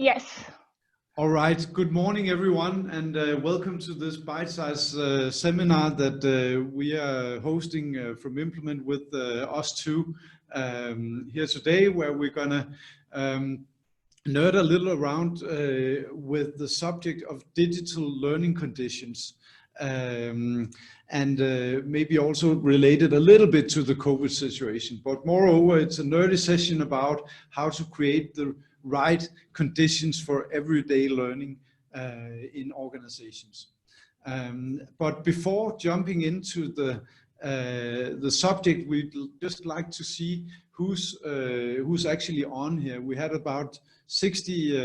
Yes. All right. Good morning, everyone, and welcome to this bite-size seminar that we are hosting from Implement with us2 here today, where we're gonna nerd a little around with the subject of digital learning conditions, and maybe also related a little bit to the COVID situation. But moreover, it's a nerdy session about how to create the right conditions for everyday learning in organizations. But before jumping into the subject, we'd just like to see who's actually on here. We had about 60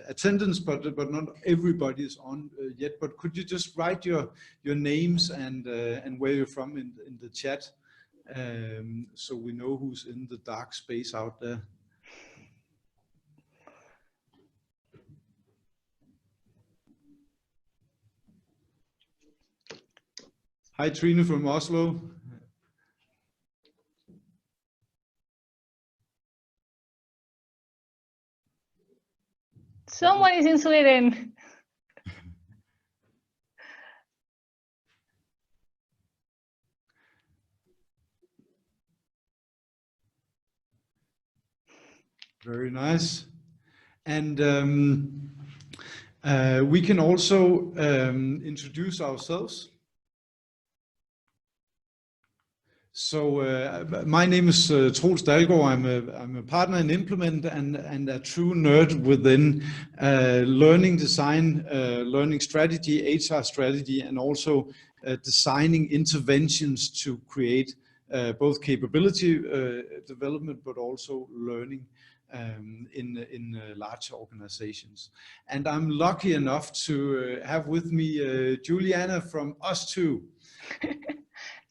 attendance, but not everybody is on yet. But could you just write your names and where you're from in the chat, so we know who's in the dark space out there? Hi, Trine from Oslo. Someone is in Sweden. Very nice. And we can also introduce ourselves. So my name is Troels Dalgaard. I'm a partner in Implement and a true nerd within learning design, learning strategy, HR strategy, and also designing interventions to create both capability development, but also learning in large organizations. And I'm lucky enough to have with me Juliana from us2.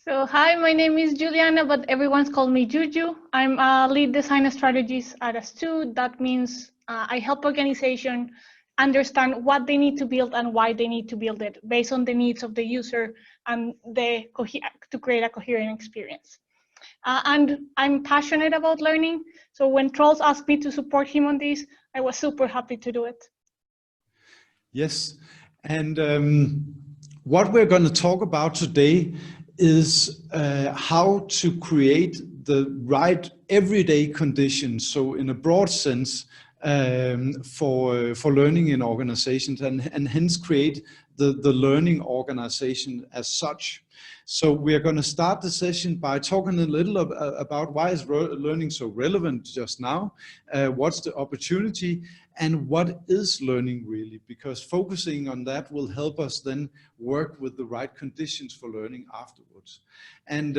So hi, my name is Juliana, but everyone's called me Juju. I'm a lead designer strategist at us2. That means I help organizations understand what they need to build and why they need to build it based on the needs of the user and to create a coherent experience. And I'm passionate about learning. So when Troels asked me to support him on this, I was super happy to do it. Yes, and what we're going to talk about today is how to create the right everyday conditions. So in a broad sense, for learning in organizations, and hence create the learning organization as such. So we are going to start the session by talking a little about why is learning so relevant just now, what's the opportunity, and what is learning really, because focusing on that will help us then work with the right conditions for learning afterwards. And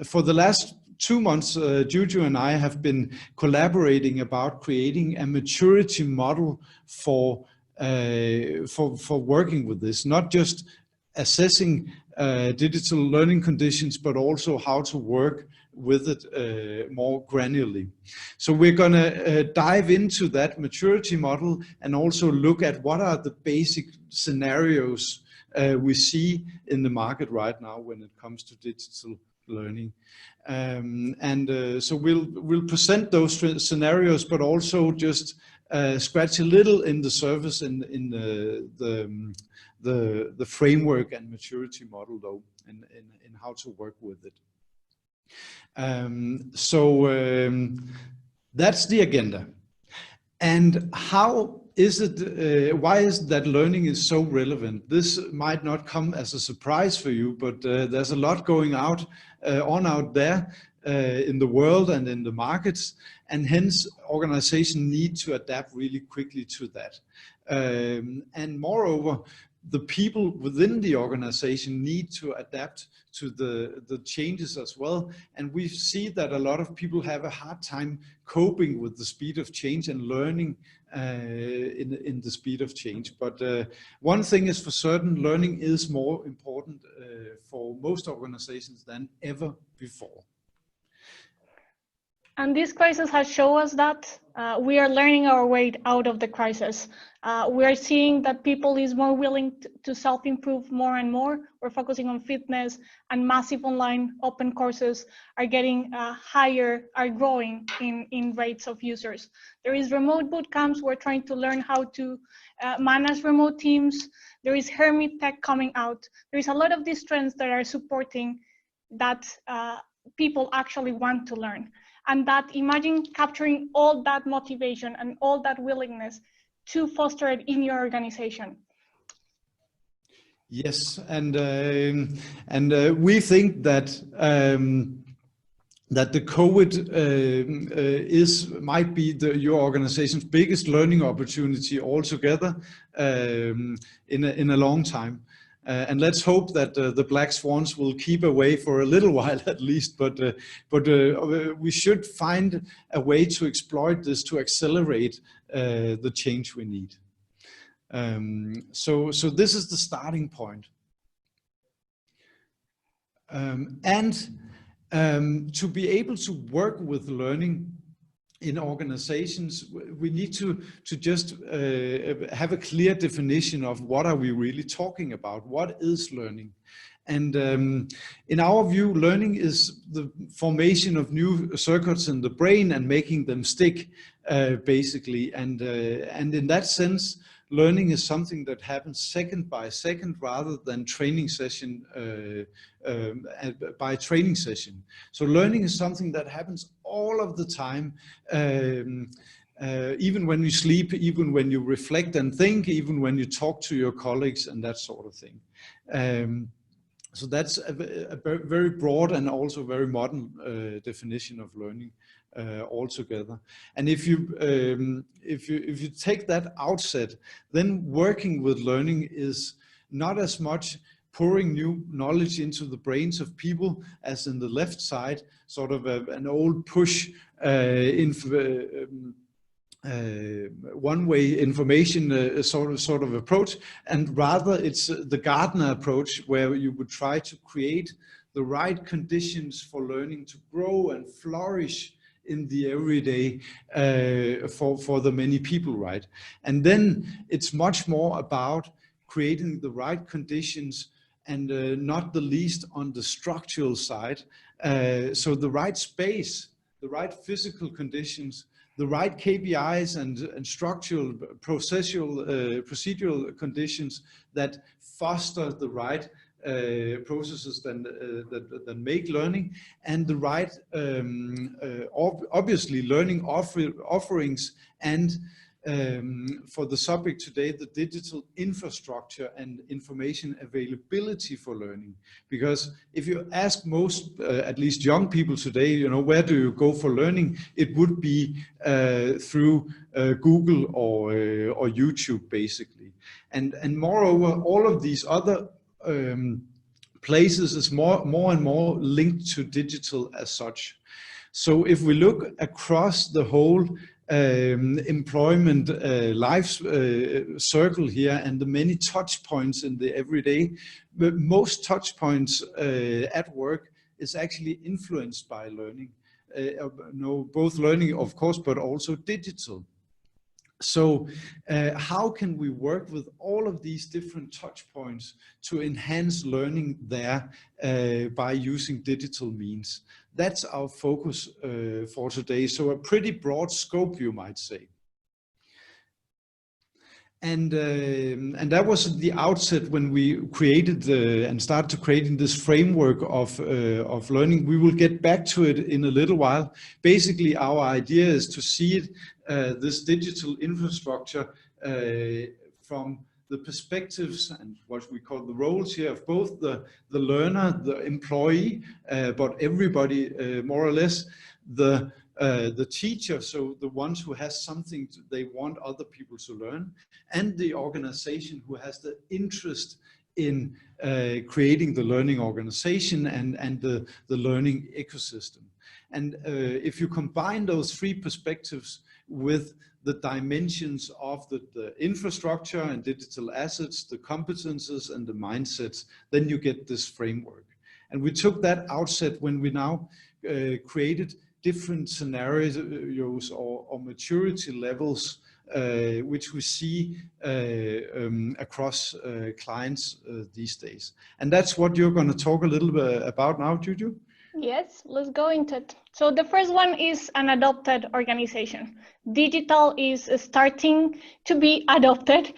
for the last 2 months, Juju and I have been collaborating about creating a maturity model for working with this, not just assessing digital learning conditions, but also how to work with it more granularly. So we're going to dive into that maturity model and also look at what are the basic scenarios we see in the market right now when it comes to digital learning. So we'll present those scenarios, but also just scratch a little in the surface in the framework and maturity model, though, in how to work with it. That's the agenda. And how is it, why is that learning is so relevant? This might not come as a surprise for you, but there's a lot going on out there in the world and in the markets, and hence organizations need to adapt really quickly to that. And moreover, the people within the organization need to adapt to the changes as well. And we see that a lot of people have a hard time coping with the speed of change and learning in the speed of change. But one thing is for certain, learning is more important for most organizations than ever before. And this crisis has shown us that we are learning our way out of the crisis. We are seeing that people is more willing to self-improve more and more. We're focusing on fitness, and massive online open courses are getting higher, are growing in rates of users. There is remote boot camps. We're trying to learn how to manage remote teams. There is Hermit Tech coming out. There is a lot of these trends that are supporting that people actually want to learn. And that, imagine capturing all that motivation and all that willingness to foster it in your organization. Yes, and we think that that the COVID might be your organization's biggest learning opportunity altogether in a long time. And let's hope that the black swans will keep away for a little while at least, but we should find a way to exploit this to accelerate the change we need. So this is the starting point. To be able to work with learning in organizations, we need to just have a clear definition of what are we really talking about. What is learning? And in our view, learning is the formation of new circuits in the brain and making them stick, basically. And in that sense, learning is something that happens second by second rather than training session by training session. So learning is something that happens all of the time, even when you sleep, even when you reflect and think, even when you talk to your colleagues and that sort of thing. So that's a very broad and also very modern definition of learning altogether. And if you take that outset, then working with learning is not as much pouring new knowledge into the brains of people as in the left side, sort of an old push one-way information sort of approach, and rather it's the Gardner approach, where you would try to create the right conditions for learning to grow and flourish in the everyday for the many people, right? And then it's much more about creating the right conditions, and not the least on the structural side. So the right space, the right physical conditions, the right KPIs and structural, procedural conditions that foster the right processes that make learning, and the right, obviously, learning offerings, and for the subject today, the digital infrastructure and information availability for learning. Because if you ask most, at least young people today, you know, where do you go for learning? It would be through Google or YouTube, basically. And moreover, all of these other places is more and more linked to digital as such. So if we look across the whole employment life circle here, and the many touch points in the everyday, but most touch points at work is actually influenced by learning. Both learning, of course, but also digital. So how can we work with all of these different touch points to enhance learning there by using digital means? That's our focus for today. So a pretty broad scope, you might say. And that was the outset when we created and started to creating this framework of learning. We will get back to it in a little while. Basically, our idea is to see it, this digital infrastructure, from the perspectives and what we call the roles here of both the learner, the employee, but everybody more or less, the teacher, so the ones who has something they want other people to learn, and the organization who has the interest in creating the learning organization and the learning ecosystem. And if you combine those three perspectives with the dimensions of the infrastructure and digital assets, the competences and the mindsets, then you get this framework. And we took that outset when we now created different scenarios or maturity levels which we see across clients these days. And that's what you're going to talk a little bit about now, Juju? Yes, let's go into it. So the first one is an adopted organization. Digital is starting to be adopted,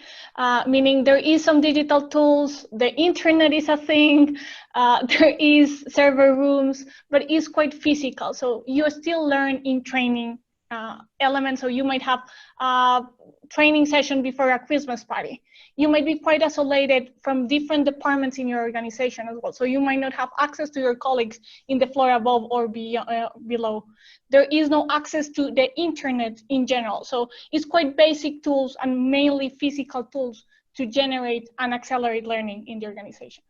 meaning there is some digital tools, the internet is a thing, there is server rooms, but it's quite physical. So you still learn in training elements. So you might have a training session before a Christmas party. You might be quite isolated from different departments in your organization as well. So you might not have access to your colleagues in the floor above or below. There is no access to the internet in general. So it's quite basic tools and mainly physical tools to generate and accelerate learning in the organization.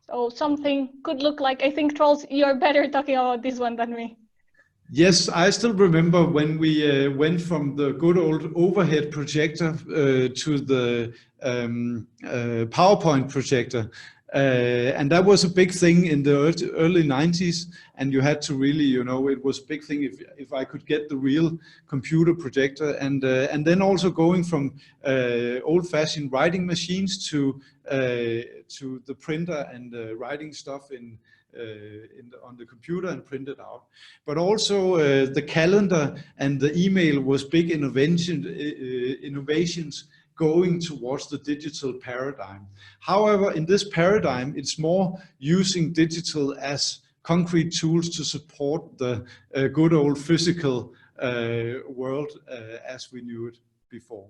So something could look like, I think, Trolls, you're better talking about this one than me. Yes, I still remember when we went from the good old overhead projector to the PowerPoint projector. And that was a big thing in the early 90s. And you had to really, you know, it was a big thing if I could get the real computer projector. And then also going from old-fashioned writing machines to the printer and writing stuff on the computer and print it out. But also the calendar and the email was big innovations going towards the digital paradigm. However, in this paradigm, it's more using digital as concrete tools to support the good old physical world as we knew it before.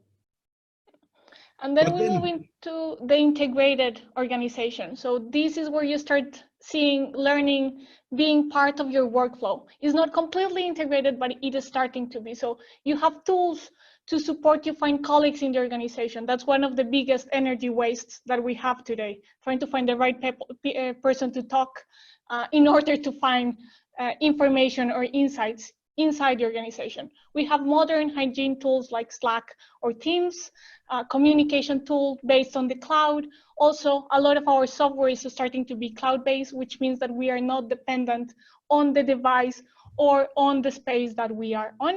And then we move into the integrated organization. So this is where you start seeing learning being part of your workflow. It's not completely integrated, but it is starting to be. So you have tools to support you find colleagues in the organization. That's one of the biggest energy wastes that we have today, trying to find the right person to talk in order to find information or insights inside the organization. We have modern hygiene tools like Slack or Teams, communication tool based on the cloud. Also, a lot of our software is starting to be cloud-based, which means that we are not dependent on the device or on the space that we are on.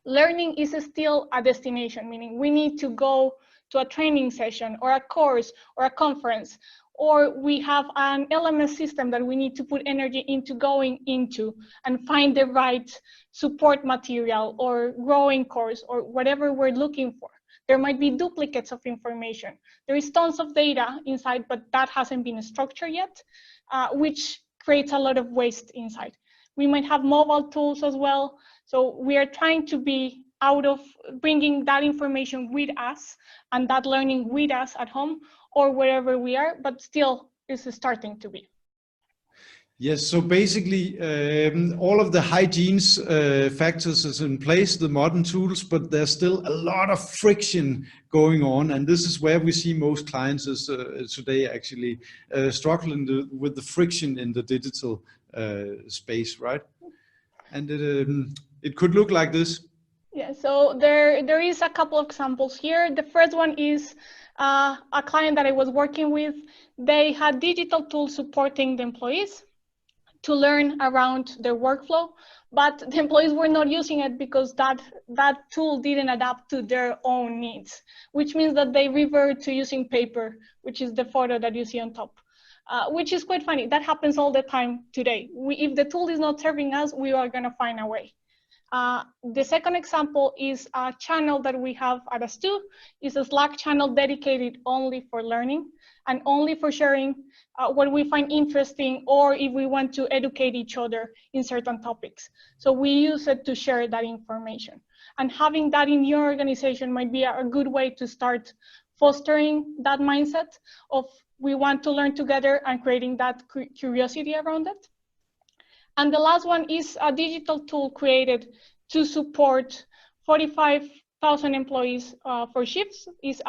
Learning is still a destination, meaning we need to go to a training session or a course or a conference, or we have an LMS system that we need to put energy into going into and find the right support material or growing course or whatever we're looking for. There might be duplicates of information. There is tons of data inside, but that hasn't been structured yet, which creates a lot of waste inside. We might have mobile tools as well. So we are trying to be out of bringing that information with us and that learning with us at home or wherever we are, but still is starting to be. Yes, so basically all of the hygiene factors is in place, the modern tools, but there's still a lot of friction going on. And this is where we see most clients is, today actually struggling with the friction in the digital space, right? And it could look like this. Yeah, so there is a couple of examples here. The first one is a client that I was working with. They had digital tools supporting the employees to learn around their workflow, but the employees were not using it because that tool didn't adapt to their own needs, which means that they revert to using paper, which is the photo that you see on top, which is quite funny. That happens all the time today. If the tool is not serving us, we are gonna find a way. The second example is a channel that we have at As2. It's a Slack channel dedicated only for learning and only for sharing what we find interesting or if we want to educate each other in certain topics. So we use it to share that information. And having that in your organization might be a good way to start fostering that mindset of we want to learn together and creating that curiosity around it. And the last one is a digital tool created to support 45,000 employees for shifts. It's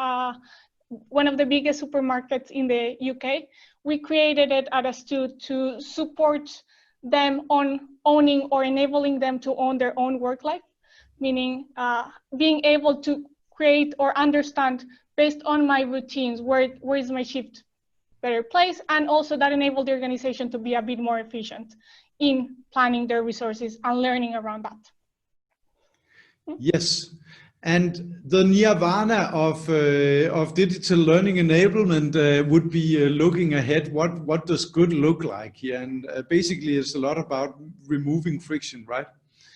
one of the biggest supermarkets in the UK. We created it at As2 to support them on owning or enabling them to own their own work life, meaning being able to create or understand based on my routines, where is my shift better place, and also that enabled the organization to be a bit more efficient in planning their resources and learning around that. Yes, and the nirvana of digital learning enablement would be looking ahead. What does good look like here? And basically, it's a lot about removing friction, right?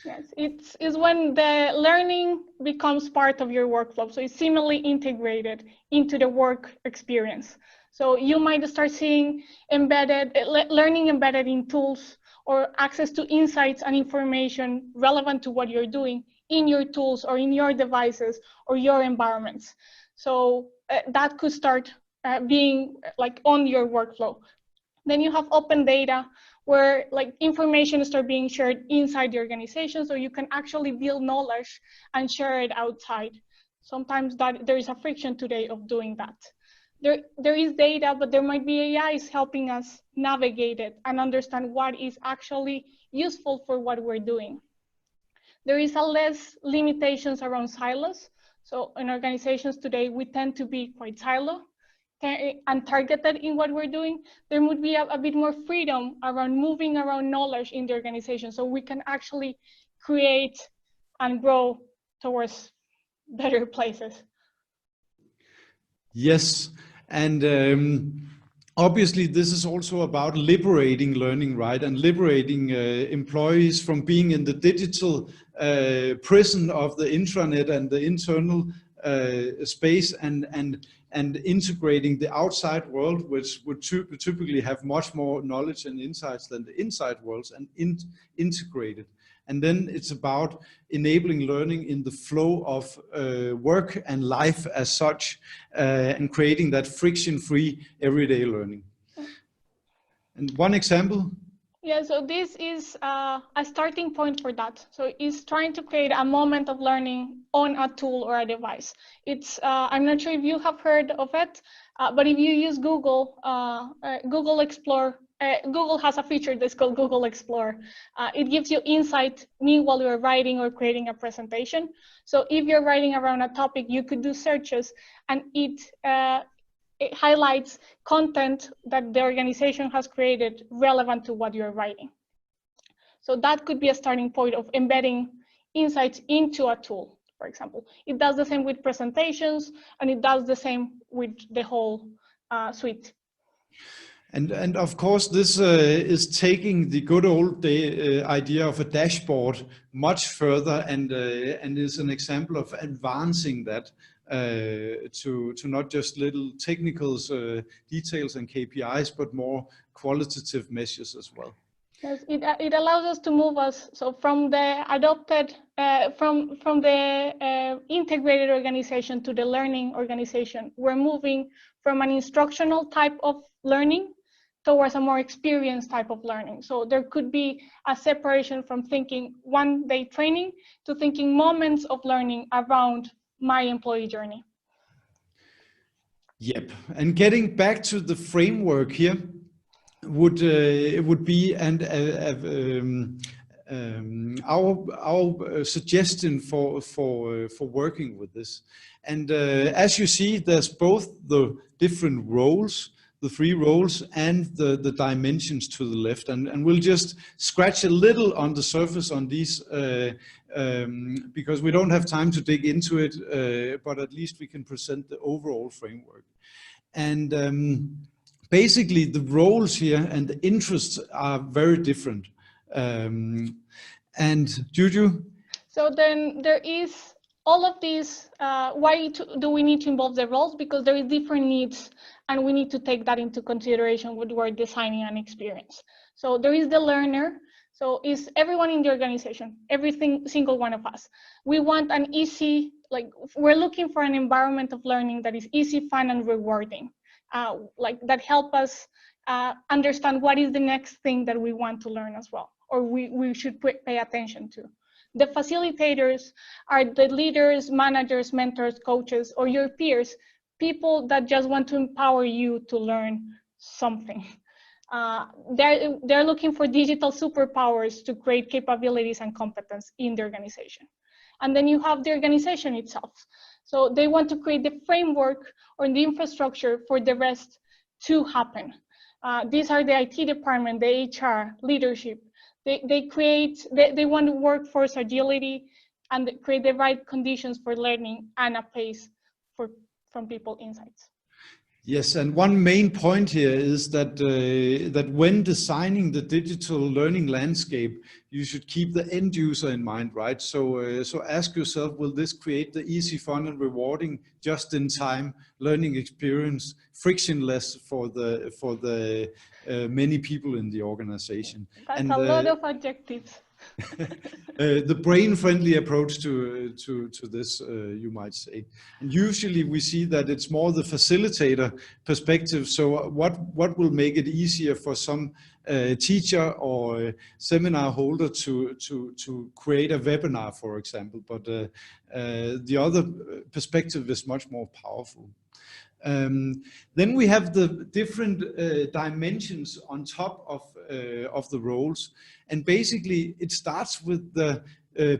Yes, it's when the learning becomes part of your workflow. So it's seamlessly integrated into the work experience. So you might start seeing learning embedded in tools, or access to insights and information relevant to what you're doing in your tools or in your devices or your environments. So that could start being like on your workflow. Then you have open data, where like information start being shared inside the organization, so you can actually build knowledge and share it outside. Sometimes there is a friction today of doing that. There is data, but there might be AIs helping us navigate it and understand what is actually useful for what we're doing. There is a less limitations around silos. So in organizations today, we tend to be quite silo and targeted in what we're doing. There would be a bit more freedom around moving around knowledge in the organization, so we can actually create and grow towards better places. Yes, and obviously this is also about liberating learning, right? And liberating employees from being in the digital prison of the intranet and the internal space, and integrating the outside world, which would typically have much more knowledge and insights than the inside worlds, and integrate it. And then it's about enabling learning in the flow of work and life as such, and creating that friction-free everyday learning. And one example? Yeah, so this is a starting point for that. So it's trying to create a moment of learning on a tool or a device. It's, I'm not sure if you have heard of it, but if you use Google, Google Explore, Google has a feature that's called Google Explore. It gives you insight while you're writing or creating a presentation. So if you're writing around a topic, you could do searches, and it highlights content that the organization has created relevant to what you're writing. So that could be a starting point of embedding insights into a tool, for example. It does the same with presentations, and it does the same with the whole suite. And of course, this is taking the good old idea of a dashboard much further, and is an example of advancing that to not just little technicals, details and KPIs, but more qualitative measures as well. Yes, it allows us to move us from the adopted, from the integrated organization to the learning organization. We're moving from an instructional type of learning towards a more experienced type of learning. So there could be a separation from thinking one-day training to thinking moments of learning around my employee journey. Yep, and getting back to the framework here, would be, and our suggestion for working with this. And as you see, there's both the different roles, the 3 roles, and the dimensions to the left, and we'll just scratch a little on the surface on these because we don't have time to dig into it, but at least we can present the overall framework. And basically the roles here and the interests are very different. And Juju? So then there is all of these, why do we need to involve the roles? Because there is different needs, and we need to take that into consideration when we're designing an experience. So there is the learner. So is everyone in the organization, single one of us. We want an easy, like we're looking for an environment of learning that is easy, fun, and rewarding. Like that help us understand what is the next thing that we want to learn as well, or we should pay attention to. The facilitators are the leaders, managers, mentors, coaches, or your peers, people that just want to empower you to learn something. They're looking for digital superpowers to create capabilities and competence in the organization. And then you have the organization itself. So they want to create the framework or the infrastructure for the rest to happen. These are the IT department, the HR, leadership, They want workforce agility and create the right conditions for learning and a pace from people insights. Yes, and one main point here is that that when designing the digital learning landscape, you should keep the end user in mind, right? So, so ask yourself: will this create the easy, fun, and rewarding, just-in-time learning experience, frictionless for the many people in the organization? That's and a lot of adjectives. The brain-friendly approach to this, you might say. And usually we see that it's more the facilitator perspective. So what will make it easier for some teacher or seminar holder to create a webinar, for example? But the other perspective is much more powerful. Then we have the different dimensions on top of the roles, and basically it starts with the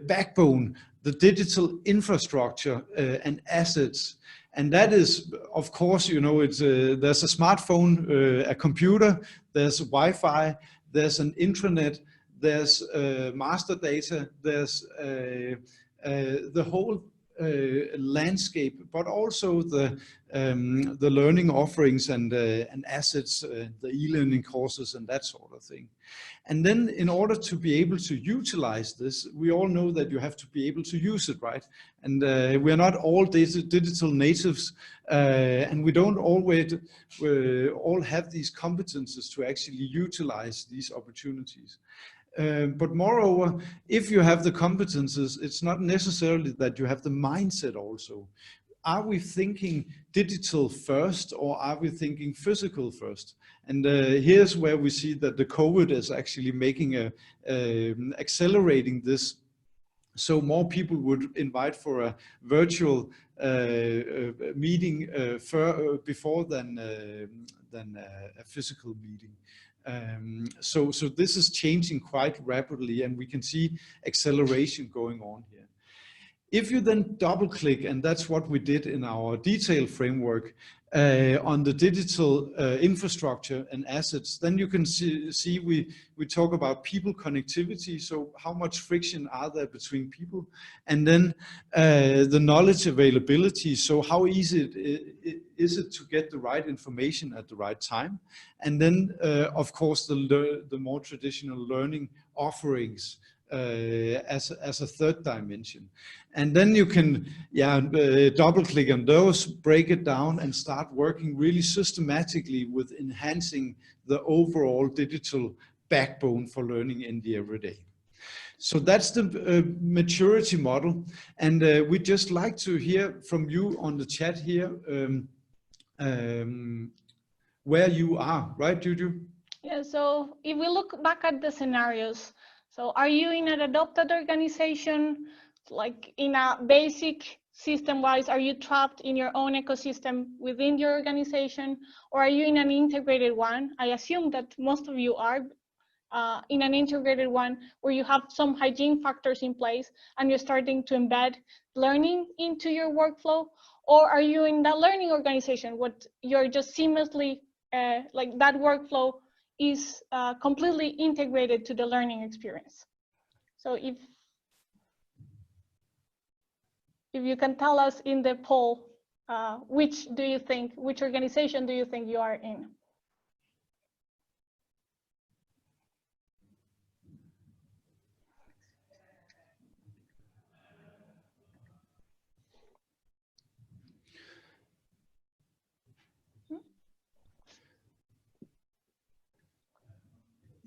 backbone, the digital infrastructure and assets, and that is, of course, you know, it's there's a smartphone, a computer, there's Wi-Fi, there's an intranet, there's master data, there's the whole landscape, but also the learning offerings and assets, the e-learning courses and that sort of thing. And then in order to be able to utilize this, we all know that you have to be able to use it, right? And we are not all digital natives, and we don't always all have these competences to actually utilize these opportunities. But moreover, if you have the competences, it's not necessarily that you have the mindset also. Are we thinking digital first, or are we thinking physical first? And here's where we see that the COVID is actually making accelerating this. So more people would invite for a virtual meeting before than a physical meeting. So this is changing quite rapidly, and we can see acceleration going on here. If you then double click, and that's what we did in our detail framework on the digital infrastructure and assets, then you can see we talk about people connectivity. So how much friction are there between people? And then the knowledge availability. So how easy is it to get the right information at the right time? And then of course the more traditional learning offerings as a third dimension. And then you can double click on those, break it down, and start working really systematically with enhancing the overall digital backbone for learning in the everyday. So that's the maturity model, and we'd just like to hear from you on the chat here where you are, right, Juju? Yeah, so if we look back at the scenarios, so are you in an adopted organization, like in a basic system-wise? Are you trapped in your own ecosystem within your organization, or are you in an integrated one? I assume that most of you are in an integrated one where you have some hygiene factors in place and you're starting to embed learning into your workflow, or are you in that learning organization what you're just seamlessly like that workflow is completely integrated to the learning experience? So if you can tell us in the poll, which organization do you think you are in?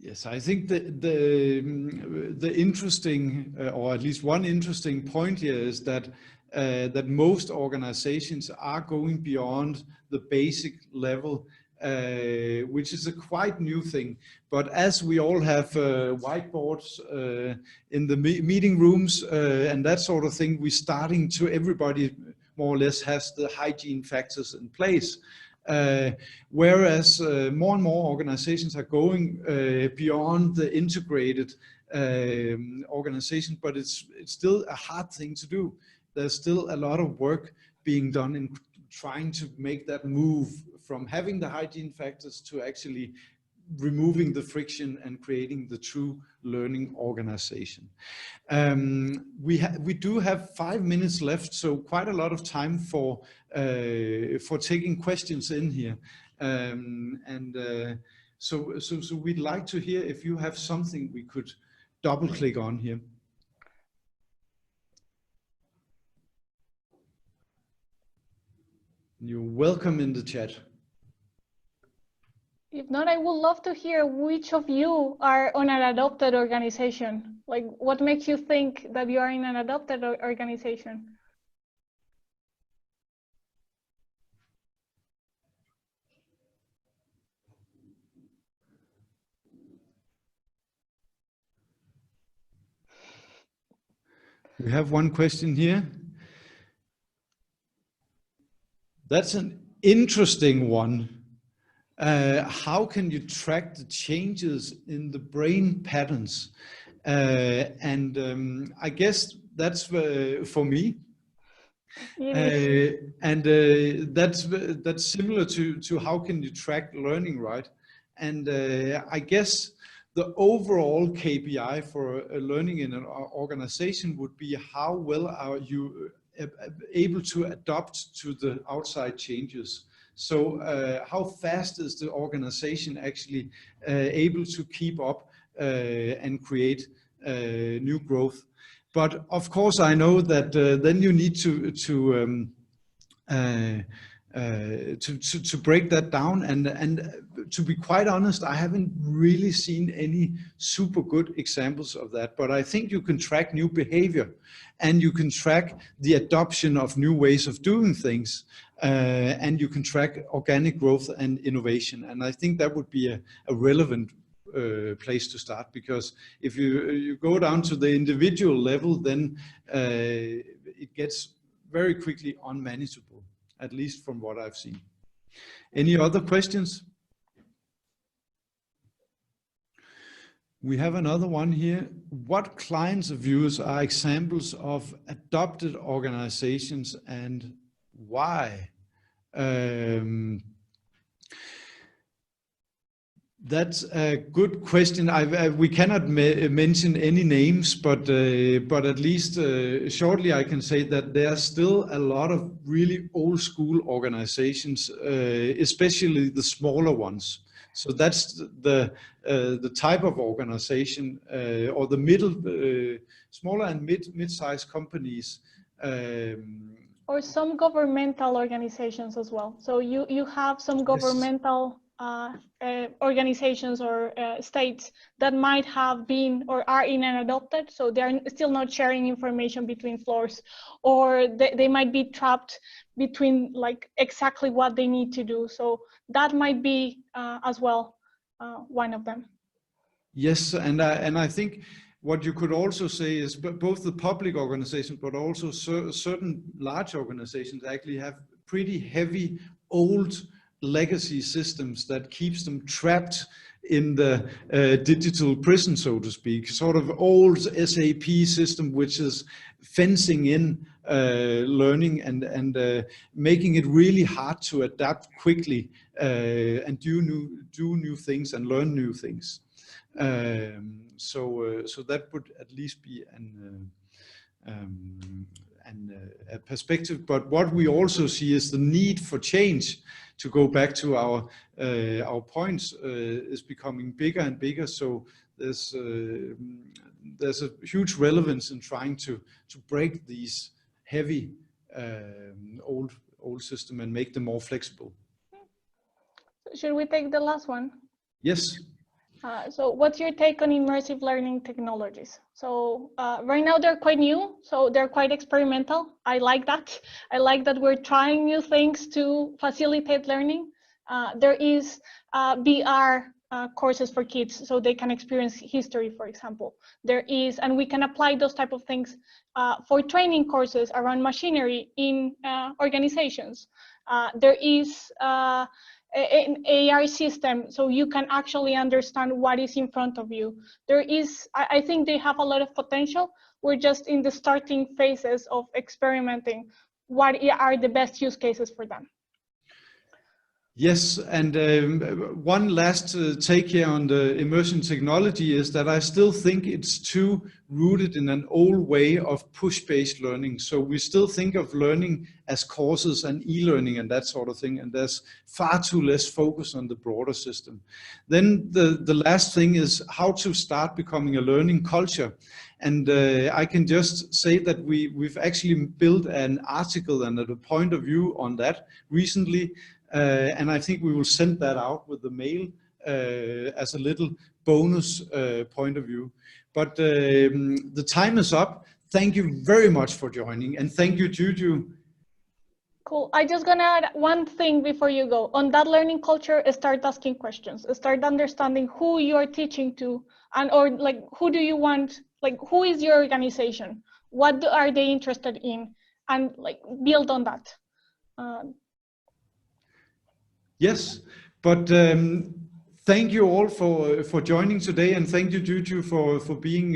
Yes, I think the interesting, or at least one interesting point here is that that most organizations are going beyond the basic level, which is a quite new thing. But as we all have whiteboards in the meeting rooms and that sort of thing, we're starting to, everybody more or less has the hygiene factors in place. Whereas more and more organizations are going beyond the integrated organization, but it's still a hard thing to do. There's still a lot of work being done in trying to make that move from having the hygiene factors to actually removing the friction and creating the true learning organization. We do have 5 minutes left, so quite a lot of time for taking questions in here. So we'd like to hear if you have something we could double click on here. You're welcome in the chat. If not, I would love to hear which of you are on an adopted organization. Like, what makes you think that you are in an adopted organization? We have one question here. That's an interesting one. How can you track the changes in the brain patterns? I guess that's for me. That's similar to how can you track learning, right? I guess the overall KPI for learning in an organization would be how well are you able to adapt to the outside changes. So how fast is the organization actually able to keep up and create new growth? But of course, I know that then you need to break that down. And to be quite honest, I haven't really seen any super good examples of that. But I think you can track new behavior, and you can track the adoption of new ways of doing things, and you can track organic growth and innovation. And I think that would be a relevant place to start, because if you go down to the individual level, then it gets very quickly unmanageable, at least from what I've seen. Any other questions? We have another one here. What clients of yours are examples of adopted organizations and why? That's a good question. We cannot mention any names, but at least shortly I can say that there are still a lot of really old school organizations, especially the smaller ones. So that's the type of organization, or the smaller and mid-sized companies. Or some governmental organizations as well. So you have some governmental organizations or states that might have been or are in an adopted, so they're still not sharing information between floors, or they might be trapped between like exactly what they need to do. So that might be as well one of them. Yes, and I think what you could also say is both the public organizations, but also certain large organizations actually have pretty heavy old legacy systems that keeps them trapped in the digital prison, so to speak, sort of old SAP system, which is fencing in learning and making it really hard to adapt quickly and do new things and learn new things. So that would at least be a perspective. But what we also see is the need for change. To go back to our points, is becoming bigger and bigger. So there's a huge relevance in trying to break these heavy old system and make them more flexible. Should we take the last one? Yes. So what's your take on immersive learning technologies? So right now they're quite new, so they're quite experimental. I like that. I like that we're trying new things to facilitate learning. There is VR courses for kids, so they can experience history, for example. There is, and we can apply those type of things for training courses around machinery in organizations. There is an AR system, so you can actually understand what is in front of you. There is, I think they have a lot of potential. We're just in the starting phases of experimenting what are the best use cases for them. Yes, and one last take here on the immersion technology is that I still think it's too rooted in an old way of push-based learning. So we still think of learning as courses and e-learning and that sort of thing, and there's far too less focus on the broader system. Then the last thing is how to start becoming a learning culture. And I can just say that we've actually built an article and a point of view on that recently. And I think we will send that out with the mail as a little bonus point of view. But the time is up. Thank you very much for joining. And thank you, Juju. Cool. I just gonna add one thing before you go. On that learning culture, start asking questions. Start understanding who you are teaching to, and or like who do you want, like who is your organization? What are they interested in? And like build on that. Yes, but thank you all for joining today, and thank you, Juju, for being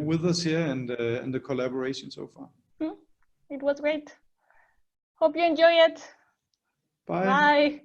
with us here and the collaboration so far. It was great. Hope you enjoy it. Bye. Bye.